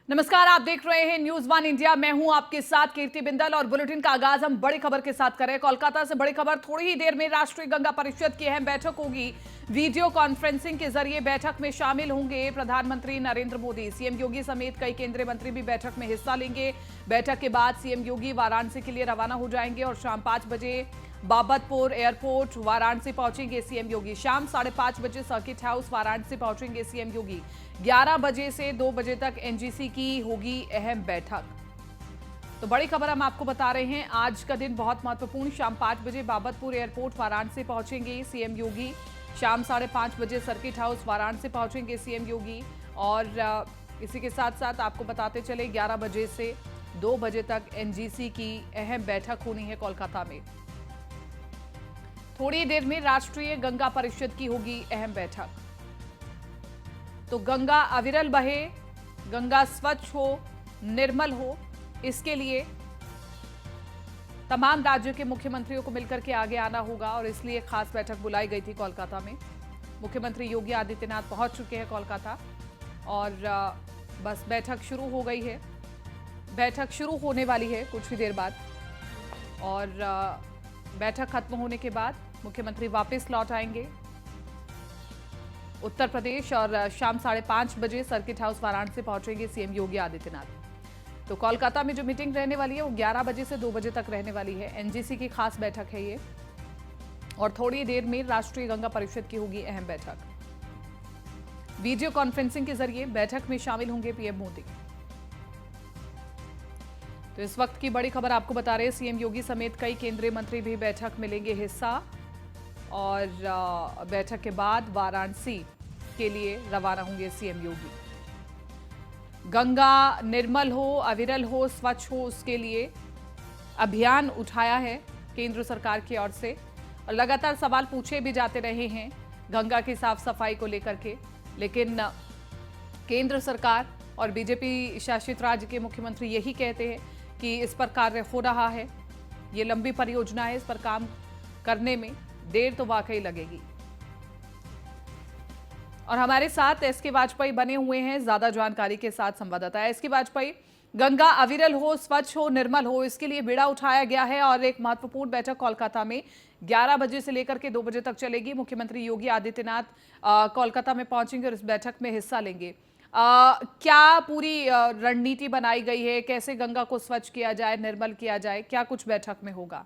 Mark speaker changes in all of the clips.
Speaker 1: नमस्कार, आप देख रहे हैं न्यूज वन इंडिया। मैं हूं आपके साथ कीर्ति बिंदल और बुलेटिन का आगाज हम बड़ी खबर के साथ करें। कोलकाता से बड़ी खबर, थोड़ी ही देर में राष्ट्रीय गंगा परिषद की अहम बैठक होगी। वीडियो कॉन्फ्रेंसिंग के जरिए बैठक में शामिल होंगे प्रधानमंत्री नरेंद्र मोदी। सीएम योगी समेत कई केंद्रीय मंत्री भी बैठक में हिस्सा लेंगे। बैठक के बाद सीएम योगी वाराणसी के लिए रवाना हो जाएंगे और शाम 5 बजे बाबतपुर एयरपोर्ट वाराणसी पहुंचेंगे सीएम योगी। शाम 5:30 बजे सर्किट हाउस वाराणसी पहुंचेंगे सीएम योगी। 11 बजे से 2 बजे तक एनजीसी की होगी अहम बैठक। तो बड़ी खबर हम आपको बता रहे हैं, आज का दिन बहुत महत्वपूर्ण। शाम 5 बजे बाबतपुर एयरपोर्ट वाराणसी पहुंचेंगे सीएम योगी। शाम 5:30 बजे सर्किट हाउस वाराणसी पहुंचेंगे सीएम योगी। और इसी के साथ साथ आपको बताते चले 11 बजे से 2 बजे तक एनजीसी की अहम बैठक होनी है कोलकाता में। थोड़ी देर में राष्ट्रीय गंगा परिषद की होगी अहम बैठक। तो गंगा अविरल बहे, गंगा स्वच्छ हो, निर्मल हो, इसके लिए तमाम राज्यों के मुख्यमंत्रियों को मिलकर के आगे आना होगा और इसलिए खास बैठक बुलाई गई थी कोलकाता में। मुख्यमंत्री योगी आदित्यनाथ पहुंच चुके हैं कोलकाता और बस बैठक शुरू हो गई है। बैठक शुरू होने वाली है कुछ ही देर बाद और बैठक खत्म होने के बाद मुख्यमंत्री वापस लौट आएंगे उत्तर प्रदेश और शाम 5:30 बजे सर्किट हाउस वाराणसी पहुंचेंगे सीएम योगी आदित्यनाथ। तो कोलकाता में जो मीटिंग रहने वाली है वो 11 बजे से 2 बजे तक रहने वाली है। एनजीसी की खास बैठक है ये और थोड़ी देर में राष्ट्रीय गंगा परिषद की होगी अहम बैठक। वीडियो कॉन्फ्रेंसिंग के जरिए बैठक में शामिल होंगे पीएम मोदी। तो इस वक्त की बड़ी खबर आपको बता रहे हैं, सीएम योगी समेत कई केंद्रीय मंत्री भी बैठक में लेंगे हिस्सा और बैठक के बाद वाराणसी के लिए रवाना होंगे सीएम योगी। गंगा निर्मल हो, अविरल हो, स्वच्छ हो, उसके लिए अभियान उठाया है केंद्र सरकार की ओर से और लगातार सवाल पूछे भी जाते रहे हैं गंगा की साफ सफाई को लेकर के। लेकिन केंद्र सरकार और बीजेपी शासित राज्य के मुख्यमंत्री यही कहते हैं कि इस पर कार्य हो रहा है, ये लंबी परियोजना है, इस पर काम करने में देर तो वाकई लगेगी। और हमारे साथ एसके वाजपेयी बने हुए हैं ज्यादा जानकारी के साथ संवाददाता एसके वाजपेयी। गंगा अविरल हो, स्वच्छ हो, निर्मल हो, इसके लिए बीड़ा उठाया गया है और एक महत्वपूर्ण बैठक कोलकाता में 11 बजे से लेकर के 2 बजे तक चलेगी। मुख्यमंत्री योगी आदित्यनाथ कोलकाता में पहुंचेंगे और इस बैठक में हिस्सा लेंगे। क्या पूरी रणनीति बनाई गई है, कैसे गंगा को स्वच्छ किया जाए, निर्मल किया जाए, क्या कुछ बैठक में होगा?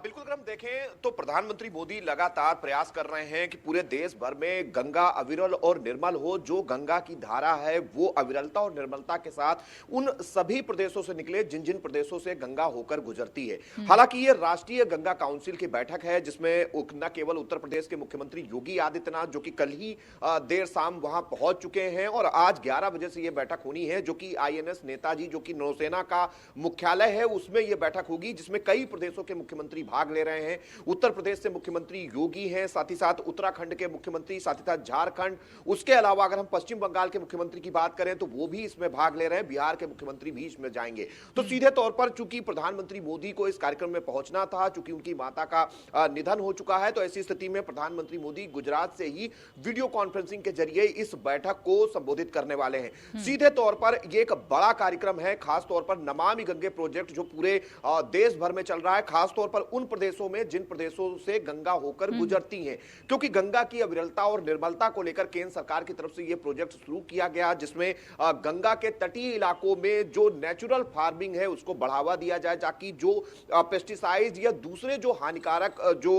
Speaker 2: बिल्कुल, अगर हम देखें तो प्रधानमंत्री मोदी लगातार प्रयास कर रहे हैं कि पूरे देश भर में गंगा अविरल और निर्मल हो। जो गंगा की धारा है वो अविरलता और निर्मलता के साथ उन सभी प्रदेशों से निकले जिन जिन प्रदेशों से गंगा होकर गुजरती है। हालांकि ये राष्ट्रीय गंगा काउंसिल की बैठक है जिसमें न केवल उत्तर प्रदेश के मुख्यमंत्री योगी आदित्यनाथ जो कि कल ही देर शाम वहां पहुंच चुके हैं और आज 11 बजे से यह बैठक होनी है जो कि आईएनएस नेताजी जो कि नौसेना का मुख्यालय है उसमें यह बैठक होगी जिसमें कई प्रदेशों के मुख्यमंत्री भाग ले रहे हैं। उत्तर प्रदेश से मुख्यमंत्री योगी हैं, साथ ही साथ उत्तराखंड के मुख्यमंत्री, साथ ही साथ झारखंड, उसके अलावा अगर हम पश्चिम बंगाल के मुख्यमंत्री की बात करें तो वो भी इसमें भाग ले रहे हैं, बिहार के मुख्यमंत्री भी इसमें जाएंगे। तो सीधे तौर पर चूंकि प्रधानमंत्री मोदी को इस कार्यक्रम में पहुंचना था, चूंकि उनकी माता का निधन हो चुका है, तो ऐसी स्थिति में प्रधानमंत्री मोदी गुजरात से ही वीडियो कॉन्फ्रेंसिंग के जरिए इस बैठक को संबोधित करने वाले हैं। सीधे तौर पर यह एक बड़ा कार्यक्रम है, खासतौर पर नमामि गंगे प्रोजेक्ट जो पूरे देश भर में चल रहा है, खासतौर पर उन प्रदेशों में जिन प्रदेशों से गंगा होकर गुजरती हैं, क्योंकि गंगा की अविरलता और निर्मलता को लेकर केंद्र सरकार की तरफ से यह प्रोजेक्ट शुरू किया गया जिसमें गंगा के तटीय इलाकों में जो नेचुरल फार्मिंग है उसको बढ़ावा दिया जाए ताकि जो पेस्टिसाइड या दूसरे जो हानिकारक जो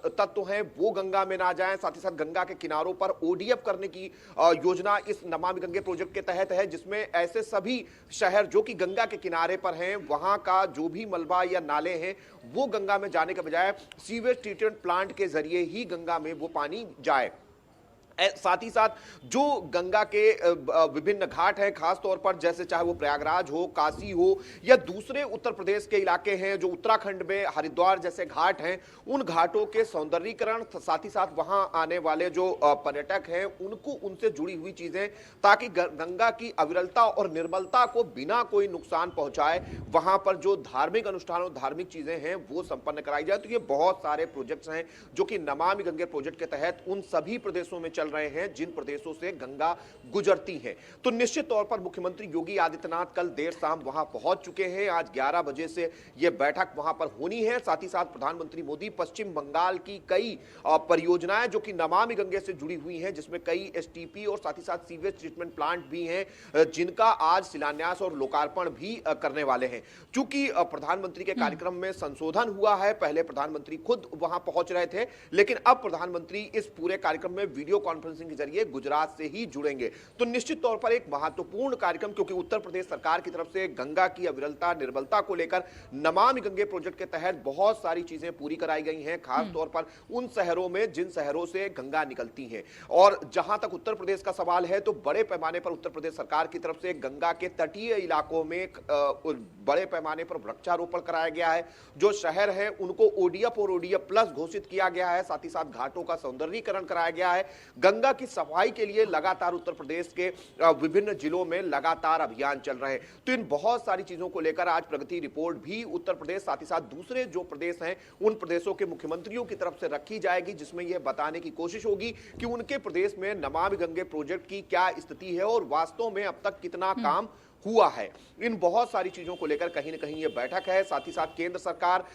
Speaker 2: तत्व हैं वो गंगा में ना जाएं। साथ ही साथ गंगा के किनारों पर ओडीएफ करने की योजना इस नमामि गंगे प्रोजेक्ट के तहत है जिसमें ऐसे सभी शहर जो कि गंगा के किनारे पर हैं वहां का जो भी मलबा या नाले हैं वो गंगा में जाने के बजाय सीवेज ट्रीटमेंट प्लांट के जरिए ही गंगा में वो पानी जाए। साथ ही साथ जो गंगा के विभिन्न घाट हैं, खास तौर पर जैसे चाहे वो प्रयागराज हो, काशी हो या दूसरे उत्तर प्रदेश के इलाके हैं, जो उत्तराखंड में हरिद्वार जैसे घाट हैं, उन घाटों के सौंदर्यीकरण, साथ ही साथ वहां आने वाले जो पर्यटक हैं उनको उनसे जुड़ी हुई चीजें, ताकि गंगा की अविरलता और निर्मलता को बिना कोई नुकसान पहुंचाए वहां पर जो धार्मिक अनुष्ठान और धार्मिक चीजें हैं वो संपन्न कराई जाए। तो ये बहुत सारे प्रोजेक्ट्स हैं जो कि नमामि गंगे प्रोजेक्ट के तहत उन सभी प्रदेशों में चल चल रहे हैं जिन प्रदेशों से गंगा गुजरती है। तो निश्चित तौर पर मुख्यमंत्री योगी आदित्यनाथ कल देर शाम वहां पहुंच चुके हैं। आज 11 बजे से यह बैठक वहां पर होनी है। साथ ही साथ प्रधानमंत्री मोदी पश्चिम बंगाल की कई परियोजनाएं जो कि नमामि गंगे से जुड़ी हुई हैं, जिसमें कई एसटीपी और साथ ही साथ सीवेज ट्रीटमेंट प्लांट भी हैं, जिनका आज शिलान्यास और लोकार्पण भी करने वाले हैं। चूंकि प्रधानमंत्री के कार्यक्रम में संशोधन हुआ है, पहले प्रधानमंत्री खुद वहां पहुंच रहे थे, लेकिन अब प्रधानमंत्री इस पूरे कार्यक्रम में वीडियो कॉन्फ्रेंसिंग के जरिए गुजरात से ही जुड़ेंगे। तो निश्चित तौर पर एक महत्वपूर्ण कार्यक्रम, क्योंकि उत्तर प्रदेश सरकार की तरफ से गंगा की अविरलता निर्मलता को लेकर नमामि गंगे प्रोजेक्ट के तहत बहुत सारी चीजें पूरी कराई गई हैं, खास तौर पर उन शहरों में जिन शहरों से गंगा निकलती है। और जहां तक उत्तर प्रदेश का सवाल है, तो बड़े पैमाने पर उत्तर प्रदेश सरकार की तरफ से गंगा के तटीय इलाकों में बड़े पैमाने पर वृक्षारोपण कराया गया है। जो शहर है उनको ओडीएफ और ओडीएफ प्लस घोषित किया गया है। साथ ही साथ घाटों का सौंदर्यीकरण कराया गया है। गंगा की सफाई के लिए लगातार उत्तर प्रदेश के विभिन्न जिलों में लगातार अभियान चल रहे हैं। तो इन बहुत सारी चीजों को लेकर आज प्रगति रिपोर्ट भी उत्तर प्रदेश साथ ही साथ दूसरे जो प्रदेश हैं उन प्रदेशों के मुख्यमंत्रियों की तरफ से रखी जाएगी, जिसमें यह बताने की कोशिश होगी कि उनके प्रदेश में नमामि गंगे प्रोजेक्ट की क्या स्थिति है और वास्तव में अब तक कितना काम हुआ है। इन बहुत सारी चीजों को लेकर कहीं ना कहीं ये बैठक है। साथ ही साथ केंद्र सरकार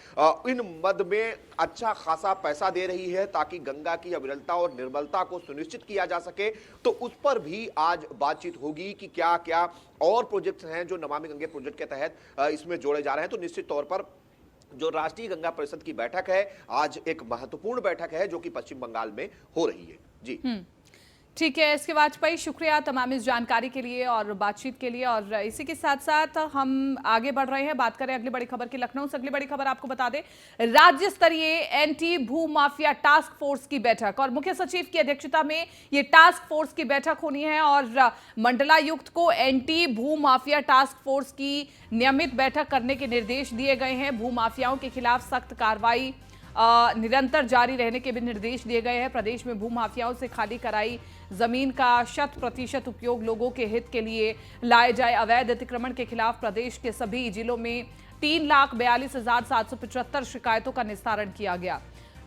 Speaker 2: इन मद में अच्छा खासा पैसा दे रही है ताकि गंगा की अविरलता और निर्मलता को सुनिश्चित किया जा सके। तो उस पर भी आज बातचीत होगी कि क्या क्या और प्रोजेक्ट्स हैं जो नमामि गंगे प्रोजेक्ट के तहत इसमें जोड़े जा रहे हैं। तो निश्चित तौर पर जो राष्ट्रीय गंगा परिषद की बैठक है आज एक महत्वपूर्ण बैठक है जो कि पश्चिम बंगाल में हो रही है। जी
Speaker 1: ठीक है, एसके वाजपेयी, शुक्रिया तमाम इस जानकारी के लिए और बातचीत के लिए। और इसी के साथ साथ हम आगे बढ़ रहे हैं, बात करें अगली बड़ी खबर की। लखनऊ से अगली बड़ी खबर आपको बता दें, राज्य स्तरीय एंटी भू माफिया टास्क फोर्स की बैठक और मुख्य सचिव की अध्यक्षता में ये टास्क फोर्स की बैठक होनी है और मंडलायुक्त को एंटी भू माफिया टास्क फोर्स की नियमित बैठक करने के निर्देश दिए गए हैं। भू माफियाओं के खिलाफ सख्त कार्रवाई निरंतर जारी रहने के भी निर्देश दिए गए हैं। प्रदेश में भू माफियाओं से खाली कराई जमीन का 100% उपयोग लोगों के हित के लिए लाए जाए। अवैध अतिक्रमण के खिलाफ प्रदेश के सभी जिलों में 3,42,775 शिकायतों का निस्तारण किया गया।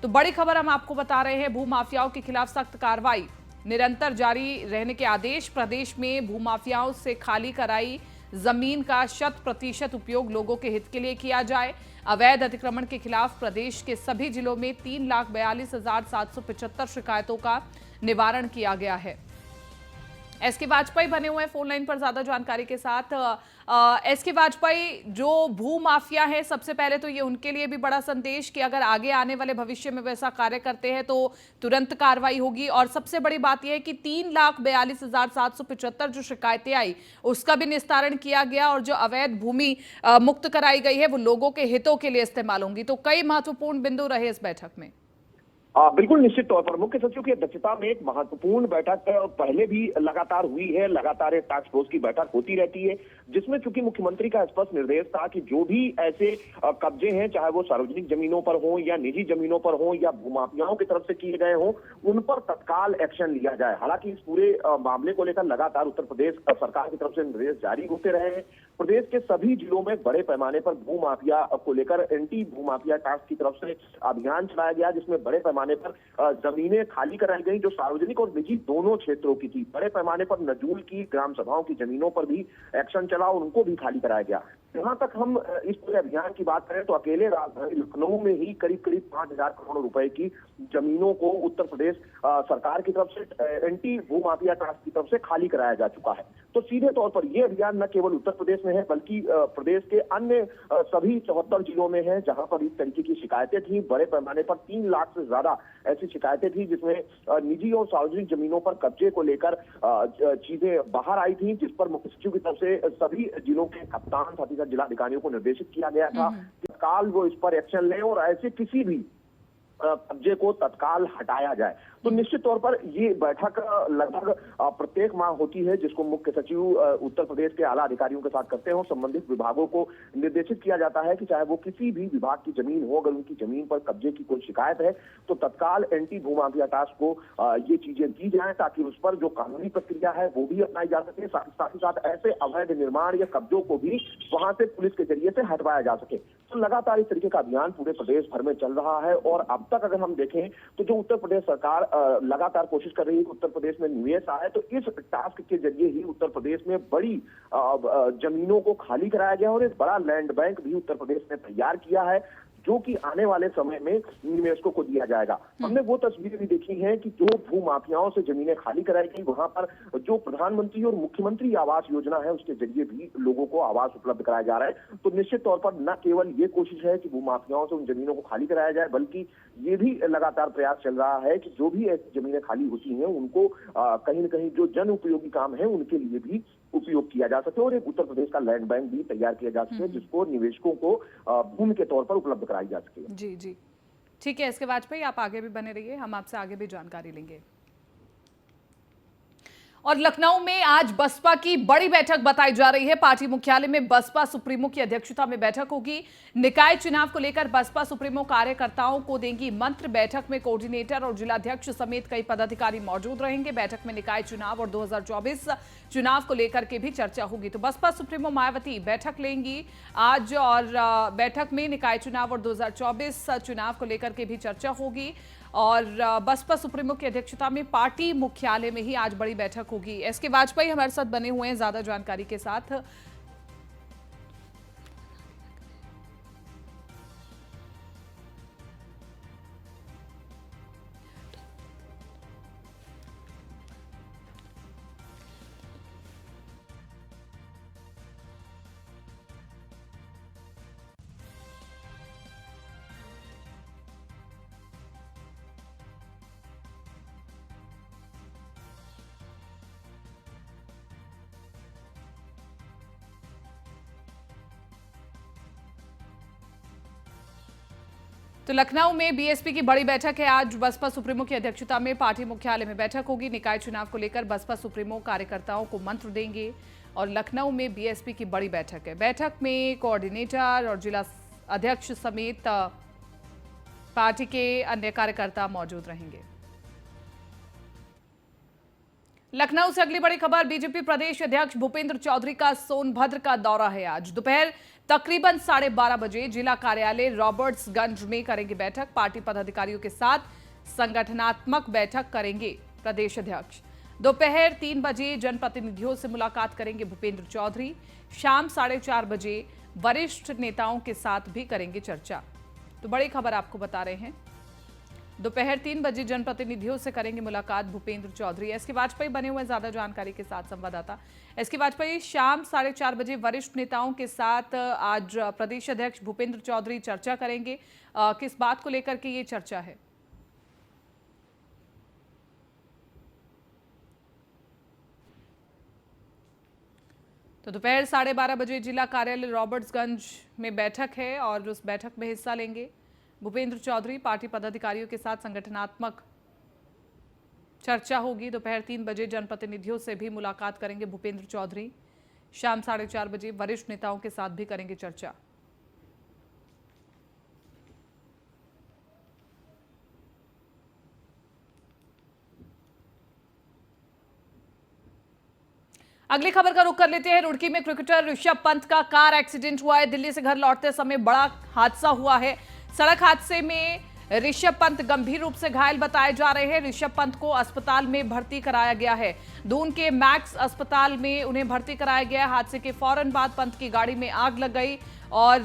Speaker 1: तो बड़ी खबर हम आपको बता रहे हैं, भू माफियाओं के खिलाफ सख्त कार्रवाई निरंतर जारी रहने के आदेश। प्रदेश में भू माफियाओं से खाली कराई जमीन का 100% उपयोग लोगों के हित के लिए किया जाए। अवैध अतिक्रमण के खिलाफ प्रदेश के सभी जिलों में 3,42,775 शिकायतों का निवारण किया गया है। एसके वाजपेयी बने हुए हैं फोन लाइन पर ज्यादा जानकारी के साथ। एसके वाजपेयी, जो भू माफिया है, सबसे पहले तो ये उनके लिए भी बड़ा संदेश कि अगर आगे आने वाले भविष्य में वैसा कार्य करते हैं तो तुरंत कार्रवाई होगी। और सबसे बड़ी बात यह है कि 3,42,775 जो शिकायतें आई उसका भी निस्तारण किया गया और जो अवैध भूमि मुक्त कराई गई है वो लोगों के हितों के लिए इस्तेमाल होंगी। तो कई महत्वपूर्ण बिंदु रहे इस बैठक में।
Speaker 3: बिल्कुल निश्चित तौर पर मुख्य सचिव की अध्यक्षता में एक महत्वपूर्ण बैठक पहले भी लगातार हुई है। लगातार एक टास्क फोर्स की बैठक होती रहती है, जिसमें चूंकि मुख्यमंत्री का स्पष्ट निर्देश था कि जो भी ऐसे कब्जे हैं, चाहे वो सार्वजनिक जमीनों पर हो या निजी जमीनों पर हो या भूमाफियाओं की तरफ से किए गए हों, उन पर तत्काल एक्शन लिया जाए। हालांकि इस पूरे मामले को लेकर लगातार उत्तर प्रदेश सरकार की तरफ से निर्देश जारी होते रहे हैं। प्रदेश के सभी जिलों में बड़े पैमाने पर भू माफिया को लेकर एंटी भू माफिया टास्क की तरफ से अभियान चलाया गया, जिसमें बड़े पैमाने पर जमीनें खाली कराई गई जो सार्वजनिक और निजी दोनों क्षेत्रों की थी। बड़े पैमाने पर नजूल की ग्राम सभाओं की जमीनों पर भी एक्शन चला और उनको भी खाली कराया गया। जहां तक हम इस पूरे अभियान की बात करें तो अकेले राजधानी लखनऊ में ही करीब 5,000 करोड़ रुपए की जमीनों को उत्तर प्रदेश सरकार की तरफ से एंटी भू माफिया टास्क की तरफ से खाली कराया जा चुका है। तो सीधे तौर पर यह अभियान न केवल उत्तर प्रदेश में है बल्कि प्रदेश के अन्य सभी 74 जिलों में है जहां पर इस तरीके की शिकायतें थी। बड़े पैमाने पर 3 लाख से ज्यादा ऐसी शिकायतें थी जिसमें निजी और सार्वजनिक जमीनों पर कब्जे को लेकर चीजें बाहर आई थी, जिस पर मुख्य सचिव की तरफ से सभी जिलों के कप्तान साथ ही साथ जिलाधिकारियों को निर्देशित किया गया था कि तत्काल वो इस पर एक्शन लें और ऐसे किसी भी कब्जे को तत्काल हटाया जाए। तो निश्चित तौर पर ये बैठक लगभग प्रत्येक माह होती है, जिसको मुख्य सचिव उत्तर प्रदेश के आला अधिकारियों के साथ करते हो। संबंधित विभागों को निर्देशित किया जाता है कि चाहे वो किसी भी विभाग की जमीन हो, अगर उनकी जमीन पर कब्जे की कोई शिकायत है तो तत्काल एंटी भू माफिया टास्क को ये चीजें दी जाए ताकि उस पर जो कानूनी प्रक्रिया है वो भी अपनाई जा सके। साथ ही साथ ऐसे अवैध निर्माण या कब्जों को भी वहां से पुलिस के जरिए से हटवाया जा सके। तो लगातार इस तरीके का अभियान पूरे प्रदेश भर में चल रहा है और अब तक अगर हम देखें तो जो उत्तर प्रदेश सरकार लगातार कोशिश कर रही है कि उत्तर प्रदेश में निवेश आए, तो इस टास्क के जरिए ही उत्तर प्रदेश में बड़ी जमीनों को खाली कराया गया और एक बड़ा लैंड बैंक भी उत्तर प्रदेश ने तैयार किया है, जो कि आने वाले समय में निवेशकों को दिया जाएगा। हमने वो तस्वीरें भी देखी हैं कि जो भू माफियाओं से जमीनें खाली कराई गई, वहां पर जो प्रधानमंत्री और मुख्यमंत्री आवास योजना है उसके जरिए भी लोगों को आवास उपलब्ध कराया जा रहा है। तो निश्चित तौर पर न केवल ये कोशिश है कि भू माफियाओं से उन जमीनों को खाली कराया जाए, बल्कि ये भी लगातार प्रयास चल रहा है कि जो भी ऐसी जमीनें खाली होती हैं उनको कहीं न कहीं जो जन उपयोगी काम है उनके लिए भी उपयोग किया जा सके और एक उत्तर प्रदेश का लैंड बैंक भी तैयार किया जा सके जिसको निवेशकों को भूमि के तौर पर उपलब्ध कराई जा सके।
Speaker 1: जी जी, ठीक है। इसके वाजपेयी आप आगे भी बने रहिए, हम आपसे आगे भी जानकारी लेंगे। और लखनऊ में आज बसपा की बड़ी बैठक बताई जा रही है। पार्टी मुख्यालय में बसपा सुप्रीमो की अध्यक्षता में बैठक होगी। निकाय चुनाव को लेकर बसपा सुप्रीमो कार्यकर्ताओं को देंगी मंत्र। बैठक में कोऑर्डिनेटर और जिलाध्यक्ष समेत कई पदाधिकारी मौजूद रहेंगे। बैठक में निकाय चुनाव और 2024 चुनाव को लेकर के भी चर्चा होगी। तो बसपा सुप्रीमो मायावती बैठक लेंगी आज और बैठक में निकाय चुनाव और 2024 चुनाव को लेकर के भी चर्चा होगी। और बसपा सुप्रीमो की अध्यक्षता में पार्टी मुख्यालय में ही आज बड़ी बैठक होगी। एसके वाजपेयी हमारे साथ बने हुए हैं ज्यादा जानकारी के साथ। तो लखनऊ में बीएसपी की बड़ी बैठक है आज। बसपा सुप्रीमो की अध्यक्षता में पार्टी मुख्यालय में बैठक होगी। निकाय चुनाव को लेकर बसपा सुप्रीमो कार्यकर्ताओं को मंत्र देंगे और लखनऊ में बीएसपी की बड़ी बैठक है। बैठक में कोऑर्डिनेटर और जिला अध्यक्ष समेत पार्टी के अन्य कार्यकर्ता मौजूद रहेंगे। लखनऊ से अगली बड़ी खबर, बीजेपी प्रदेश अध्यक्ष भूपेंद्र चौधरी का सोनभद्र का दौरा है। आज दोपहर तकरीबन 12:30 बजे जिला कार्यालय रॉबर्ट्सगंज में करेंगे बैठक। पार्टी पदाधिकारियों के साथ संगठनात्मक बैठक करेंगे प्रदेश अध्यक्ष। दोपहर 3 बजे जनप्रतिनिधियों से मुलाकात करेंगे भूपेंद्र चौधरी। शाम 4:30 बजे वरिष्ठ नेताओं के साथ भी करेंगे चर्चा। तो बड़ी खबर आपको बता रहे हैं, दोपहर 3 बजे जनप्रतिनिधियों से करेंगे मुलाकात भूपेंद्र चौधरी। एसके वाजपेयी बने हुए ज्यादा जानकारी के साथ संवाददाता। एसके वाजपेयी, शाम 4:30 बजे वरिष्ठ नेताओं के साथ आज प्रदेश अध्यक्ष भूपेंद्र चौधरी चर्चा करेंगे। किस बात को लेकर के ये चर्चा है? तो दोपहर 12:30 बजे जिला कार्यालय रॉबर्ट्सगंज में बैठक है और उस बैठक में हिस्सा लेंगे भूपेंद्र चौधरी। पार्टी पदाधिकारियों के साथ संगठनात्मक चर्चा होगी। दोपहर 3 बजे जनप्रतिनिधियों से भी मुलाकात करेंगे भूपेंद्र चौधरी। शाम 4:30 बजे वरिष्ठ नेताओं के साथ भी करेंगे चर्चा। अगली खबर का रुख कर लेते हैं। रुड़की में क्रिकेटर ऋषभ पंत का कार एक्सीडेंट हुआ है। दिल्ली से घर लौटते समय बड़ा हादसा हुआ है। सड़क हादसे में ऋषभ पंत गंभीर रूप से घायल बताए जा रहे हैं। ऋषभ पंत को अस्पताल में भर्ती कराया गया है। दून के मैक्स अस्पताल में उन्हें भर्ती कराया गया। हादसे के फौरन बाद पंत की गाड़ी में आग लग गई और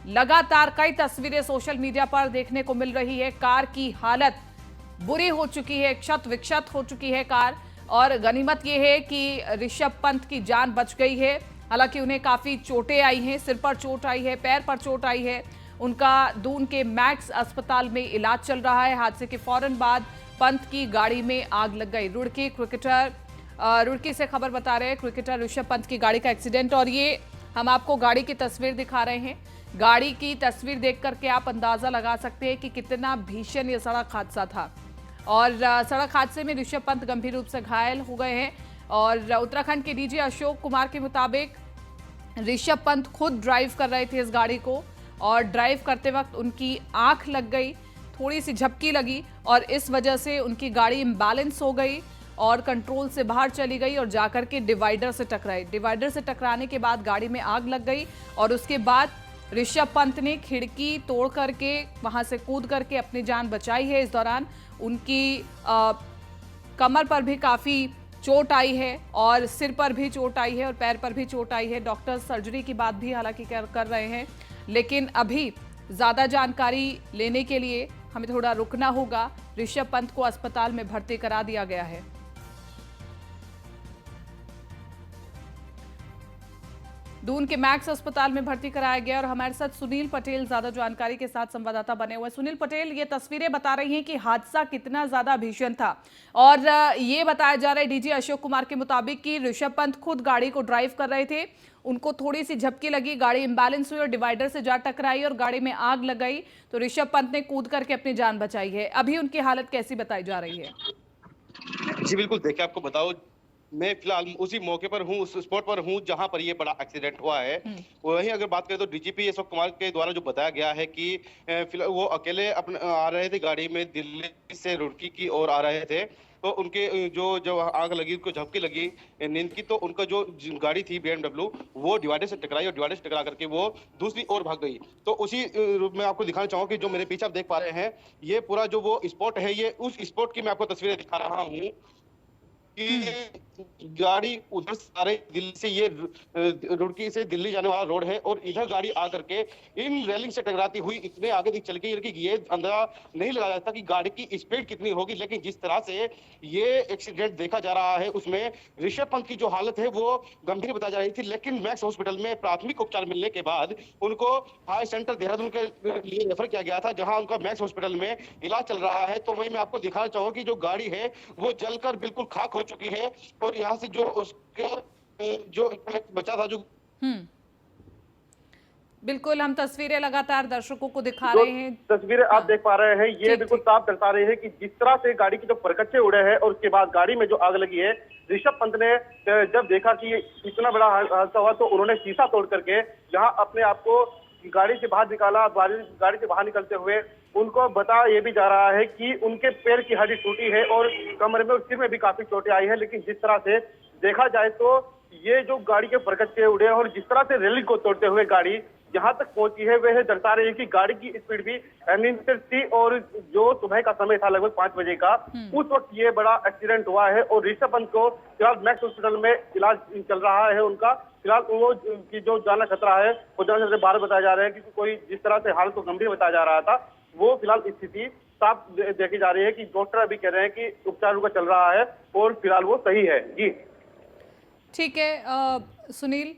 Speaker 1: लगातार कई तस्वीरें सोशल मीडिया पर देखने को मिल रही है। कार की हालत बुरी हो चुकी है, क्षत विक्षत हो चुकी है कार। और गनीमत यह है कि ऋषभ पंत की जान बच गई है। हालांकि उन्हें काफी चोटें आई हैं, सिर पर चोट आई है, पैर पर चोट आई है। उनका दून के मैक्स अस्पताल में इलाज चल रहा है। हादसे के फौरन बाद पंत की गाड़ी में आग लग गई। रुड़की से खबर बता रहे हैं, क्रिकेटर ऋषभ पंत की गाड़ी का एक्सीडेंट। और ये हम आपको गाड़ी की तस्वीर दिखा रहे हैं। गाड़ी की तस्वीर देख करके आप अंदाजा लगा सकते हैं कि कितना भीषण ये सड़क हादसा था। और सड़क हादसे में ऋषभ पंत गंभीर रूप से घायल हो गए हैं। और उत्तराखंड के डीजी अशोक कुमार के मुताबिक ऋषभ पंत खुद ड्राइव कर रहे थे इस गाड़ी को और ड्राइव करते वक्त उनकी आंख लग गई, थोड़ी सी झपकी लगी और इस वजह से उनकी गाड़ी इम्बैलेंस हो गई और कंट्रोल से बाहर चली गई और जाकर के डिवाइडर से टकराई। डिवाइडर से टकराने के बाद गाड़ी में आग लग गई और उसके बाद ऋषभ पंत ने खिड़की तोड़ करके वहां से कूद करके अपनी जान बचाई है। इस दौरान उनकी कमर पर भी काफी चोट आई है और सिर पर भी चोट आई है और पैर पर भी चोट आई है। डॉक्टर सर्जरी की बात भी हालांकि कर रहे हैं, लेकिन अभी ज्यादा जानकारी लेने के लिए हमें थोड़ा रुकना होगा। ऋषभ पंत को अस्पताल में भर्ती करा दिया गया है। दून के मैक्स अस्पताल में भर्ती कराया गया और हमारे साथ सुनील पटेल ज्यादा जानकारी के साथ संवाददाता बने हुए। सुनील पटेल, ये तस्वीरें बता रही हैं कि हादसा कितना ज्यादा भीषण था और ये बताया जा रहा है डीजी अशोक कुमार के मुताबिक कि ऋषभ पंत खुद गाड़ी को ड्राइव कर रहे थे, उनको थोड़ी सी झपकी लगी, गाड़ी इंबैलेंस हुई और डिवाइडर से जा टकराई और गाड़ी में आग लग गई, तो ऋषभ पंत ने कूद करके अपनी जान बचाई है। अभी उनकी हालत कैसी बताई जा रही है?
Speaker 4: जी बिल्कुल, देखिए आपको बताओ, मैं फिलहाल उसी मौके पर हूँ, उस स्पॉट पर हूँ जहां पर ये बड़ा एक्सीडेंट हुआ है। वहीं अगर बात करें तो डीजीपी अशोक कुमार के द्वारा जो बताया गया है कि फिलहाल वो अकेले अपने आ रहे थे गाड़ी में, दिल्ली से रुड़की की ओर आ रहे थे, तो उनके जो आग लगी, उनको झपकी लगी नींद की, तो उनका जो गाड़ी थी BMW वो डिवाइडर से टकराई और डिवाइडर से टकरा करके वो दूसरी ओर भाग गई। तो उसी रूप में आपको दिखाना चाहूंगा कि जो मेरे पीछे आप देख पा रहे हैं, ये पूरा जो वो स्पॉट है, ये उस स्पॉट की मैं आपको तस्वीरें दिखा रहा हूँ कि गाड़ी उधर से आ रही, दिल्ली से, ये रुड़की से दिल्ली जाने वाला रोड है और इधर गाड़ी आकर के इन रेलिंग से टकराती हुई इतने आगे तक चल गई कि ये अंदाजा नहीं लगाया जाता कि गाड़ी की स्पीड कितनी होगी। लेकिन जिस तरह से ये एक्सीडेंट देखा जा रहा है उसमें ऋषभ पंत की जो हालत है वो गंभीर बताई जा रही थी, लेकिन मैक्स हॉस्पिटल में प्राथमिक उपचार मिलने के बाद उनको हाई सेंटर देहरादून के लिए रेफर किया गया था, जहां उनका मैक्स हॉस्पिटल में इलाज चल रहा है। तो वही मैं आपको दिखाना चाहूंगा कि जो गाड़ी है वो जलकर बिल्कुल खाक हो चुकी है और यहाँ से जो उसके जो बचा था, जो
Speaker 1: बिल्कुल हम तस्वीरें लगातार दर्शकों को दिखा रहे हैं।
Speaker 3: तस्वीरें आप देख पा रहे हैं, ये बिल्कुल साफ दर्शा रही है कि जिस तरह से गाड़ी के जो परकच्चे उड़े हैं और उसके बाद गाड़ी में जो आग लगी है, ऋषभ पंत ने जब देखा कि इतना बड़ा हादसा हुआ तो उन्होंने शीशा तोड़ करके जहां अपने आप को गाड़ी से बाहर निकाला। गाड़ी से बाहर निकलते हुए उनको बताया ये भी जा रहा है कि उनके पैर की हड्डी टूटी है और कमर में और सिर में भी काफी चोटें आई है। लेकिन जिस तरह से देखा जाए तो ये जो गाड़ी के परकच्चे उड़े और जिस तरह से रेलिंग को तोड़ते हुए गाड़ी जहां तक पहुंची है, वह दर्शा रही है कि गाड़ी की स्पीड भी अनियंत्रित थी और जो सुबह का समय था लगभग 5 बजे का, उस वक्त ये बड़ा एक्सीडेंट हुआ है। और ऋषभ पंत को फिलहाल मैक्स हॉस्पिटल में इलाज चल रहा है उनका। फिलहाल वो की जो जाना खतरा है वो जान से बाहर बताया जा रहा है, क्योंकि कोई जिस तरह से हालत को गंभीर बताया जा रहा था, वो फिलहाल स्थिति साफ देखी जा रही है कि डॉक्टर अभी कह रहे हैं कि उपचार उनका चल रहा है और फिलहाल वो सही है। जी
Speaker 1: ठीक है सुनील,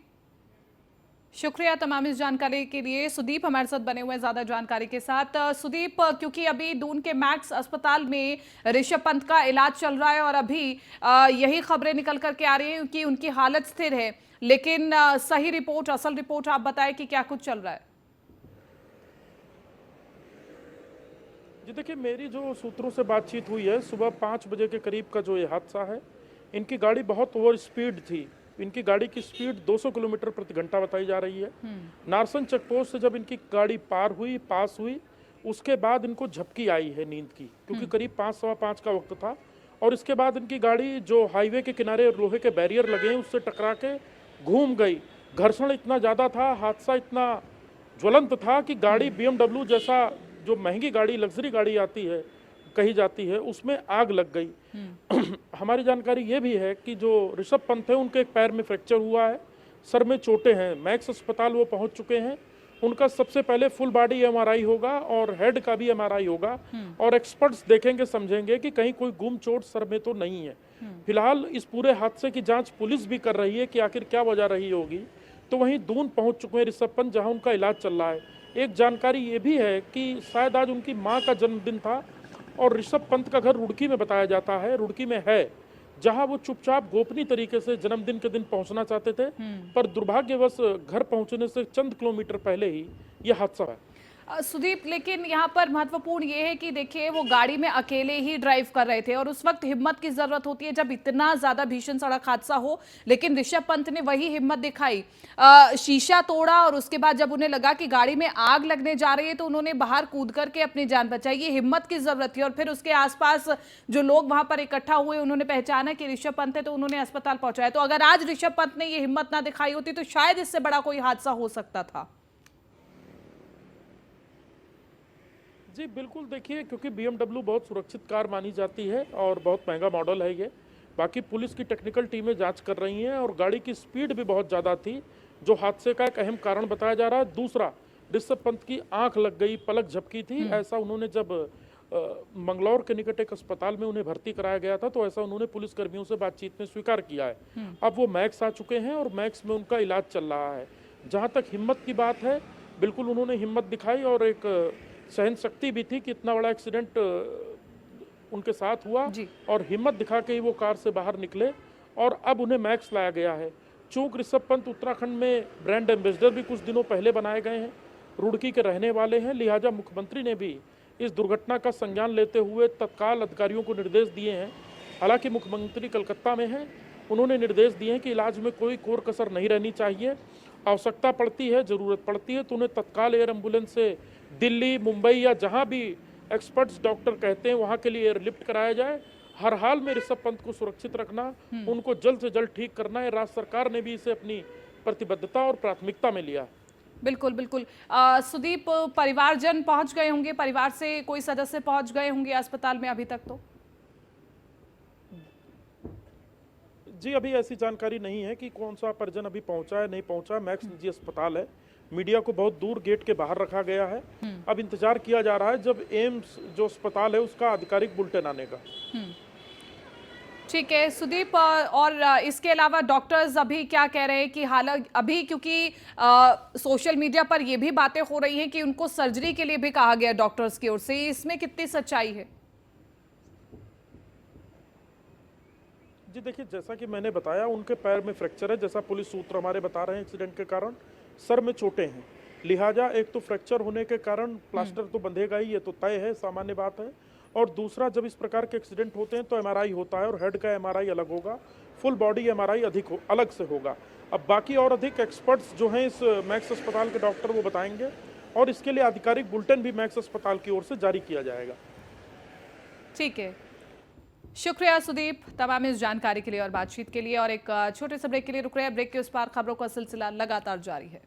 Speaker 1: शुक्रिया तमाम इस जानकारी के लिए। सुदीप हमारे साथ बने हुए ज्यादा जानकारी के साथ। सुदीप, क्योंकि अभी दून के मैक्स अस्पताल में ऋषभ पंत का इलाज चल रहा है और अभी यही खबरें निकल करके आ रही हैं कि उनकी हालत स्थिर है, लेकिन सही रिपोर्ट, असल रिपोर्ट आप बताएं कि क्या कुछ चल रहा है।
Speaker 5: जी देखिए, मेरी जो सूत्रों से बातचीत हुई है, सुबह 5 बजे के करीब का जो ये हादसा है, इनकी गाड़ी बहुत ओवर स्पीड थी। इनकी गाड़ी की स्पीड 200 किलोमीटर प्रति घंटा बताई जा रही है। नारसन चेक पोस्ट से जब इनकी गाड़ी पास हुई, उसके बाद इनको झपकी आई है नींद की, क्योंकि करीब 5, सवा 5 का वक्त था। और इसके बाद इनकी गाड़ी जो हाईवे के किनारे लोहे के बैरियर लगे हैं उससे टकरा के घूम गई। घर्षण इतना ज़्यादा था, हादसा इतना ज्वलंत था कि गाड़ी BMW जैसा जो महंगी गाड़ी, लग्जरी गाड़ी आती है, कही जाती है, उसमें आग लग गई। हमारी जानकारी ये भी है कि जो ऋषभ पंत है उनके एक पैर में फ्रैक्चर हुआ है, सर में चोटें हैं। मैक्स अस्पताल वो पहुंच चुके हैं। उनका सबसे पहले फुल बॉडी MRI होगा और हेड का भी MRI होगा और एक्सपर्ट्स देखेंगे, समझेंगे कि कहीं कोई गुम चोट सर में तो नहीं है। फिलहाल इस पूरे हादसे की जांच पुलिस भी कर रही है कि आखिर क्या वजह रही होगी। तो वहीं दून पहुंच चुके हैं ऋषभ पंत, जहां उनका इलाज चल रहा है। एक जानकारी ये भी है कि शायद आज उनकी माँ का जन्मदिन था और ऋषभ पंत का घर रुड़की में बताया जाता है, रुड़की में है, जहां वो चुपचाप गोपनीय तरीके से जन्मदिन के दिन पहुंचना चाहते थे, पर दुर्भाग्यवश घर पहुंचने से चंद किलोमीटर पहले ही यह हादसा है।
Speaker 1: सुदीप, लेकिन यहाँ पर महत्वपूर्ण ये है कि देखिए वो गाड़ी में अकेले ही ड्राइव कर रहे थे और उस वक्त हिम्मत की जरूरत होती है जब इतना ज्यादा भीषण सड़क हादसा हो, लेकिन ऋषभ पंत ने वही हिम्मत दिखाई। शीशा तोड़ा और उसके बाद जब उन्हें लगा कि गाड़ी में आग लगने जा रही है तो उन्होंने बाहर कूद करके अपनी जान बचाई। ये हिम्मत की जरूरत थी और फिर उसके आसपास जो लोग वहां पर इकट्ठा हुए, उन्होंने पहचाना कि ऋषभ पंत है तो उन्होंने अस्पताल पहुंचाया। तो अगर आज ऋषभ पंत ने ये हिम्मत ना दिखाई होती तो शायद इससे बड़ा कोई हादसा हो सकता था।
Speaker 5: जी बिल्कुल, देखिए क्योंकि BMW बहुत सुरक्षित कार मानी जाती है और बहुत महंगा मॉडल है ये। बाकी पुलिस की टेक्निकल टीमें जांच कर रही हैं और गाड़ी की स्पीड भी बहुत ज़्यादा थी, जो हादसे का एक अहम कारण बताया जा रहा है। दूसरा, ऋषभ पंत की आंख लग गई, पलक झपकी थी, ऐसा उन्होंने जब मंगलौर के निकट एक अस्पताल में उन्हें भर्ती कराया गया था, तो ऐसा उन्होंने पुलिस कर्मियों से बातचीत में स्वीकार किया है। अब वो मैक्स आ चुके हैं और मैक्स में उनका इलाज चल रहा है। जहाँ तक हिम्मत की बात है, बिल्कुल उन्होंने हिम्मत दिखाई और एक सहन शक्ति भी थी कि इतना बड़ा एक्सीडेंट उनके साथ हुआ और हिम्मत दिखा के ही वो कार से बाहर निकले और अब उन्हें मैक्स लाया गया है। चूंकि ऋषभ पंत उत्तराखंड में ब्रांड एम्बेसडर भी कुछ दिनों पहले बनाए गए हैं, रुड़की के रहने वाले हैं, लिहाजा मुख्यमंत्री ने भी इस दुर्घटना का संज्ञान लेते हुए तत्काल अधिकारियों को निर्देश दिए हैं। हालांकि मुख्यमंत्री कलकत्ता में हैं, उन्होंने निर्देश दिए हैं कि इलाज में कोई कोर कसर नहीं रहनी चाहिए। आवश्यकता पड़ती है, ज़रूरत पड़ती है तो उन्हें तत्काल एयर एम्बुलेंस से दिल्ली, मुंबई या जहां भी एक्सपर्ट्स डॉक्टर कहते हैं वहां के लिए एयरलिफ्ट कराया जाए। हर हाल में ऋषभ पंत को सुरक्षित रखना, उनको जल्द से जल्द ठीक करना है। राज्य सरकार ने भी इसे अपनी प्रतिबद्धता और प्राथमिकता में लिया।
Speaker 1: बिल्कुल बिल्कुल। सुदीप, परिवारजन पहुंच गए होंगे, परिवार से कोई सदस्य पहुंच गए होंगे अस्पताल में अभी तक? तो
Speaker 5: जी अभी ऐसी जानकारी नहीं है कि कौन सा परिजन अभी पहुंचा है नहीं पहुंचा। मैक्स निजी अस्पताल है, मीडिया को बहुत दूर गेट के बाहर रखा गया है। अब इंतजार किया जा रहा है जब एम्स जो अस्पताल है उसका आधिकारिक बुलेटिन आने का।
Speaker 1: ठीक है सुदीप, और इसके अलावा डॉक्टर्स अभी क्या कह रहे हैं कि हालांकि अभी क्योंकि सोशल मीडिया पर ये भी बातें हो रही हैं कि उनको सर्जरी के लिए भी कहा गया डॉक्टर्स की ओर से, इसमें कितनी सच्चाई है?
Speaker 5: जी देखिए, जैसा कि मैंने बताया उनके पैर में फ्रैक्चर है, जैसा पुलिस सूत्र हमारे बता रहे हैं। एक्सीडेंट के कारण सर में चोटें हैं, लिहाजा एक तो फ्रैक्चर होने के कारण प्लास्टर तो बंधेगा ही, ये तो तय है, सामान्य बात है। और दूसरा, जब इस प्रकार के एक्सीडेंट होते हैं तो एमआरआई होता है और हेड का एमआरआई अलग होगा, फुल बॉडी एमआरआई अलग से होगा। अब बाकी और अधिक एक्सपर्ट्स जो हैं इस मैक्स अस्पताल के डॉक्टर वो बताएंगे और इसके लिए आधिकारिक बुलेटिन भी मैक्स अस्पताल की ओर से जारी किया जाएगा।
Speaker 1: ठीक है, शुक्रिया सुदीप तमाम इस जानकारी के लिए और बातचीत के लिए। और एक छोटे से ब्रेक के लिए रुक रहे हैं, ब्रेक के उस पार खबरों का सिलसिला लगातार जारी है।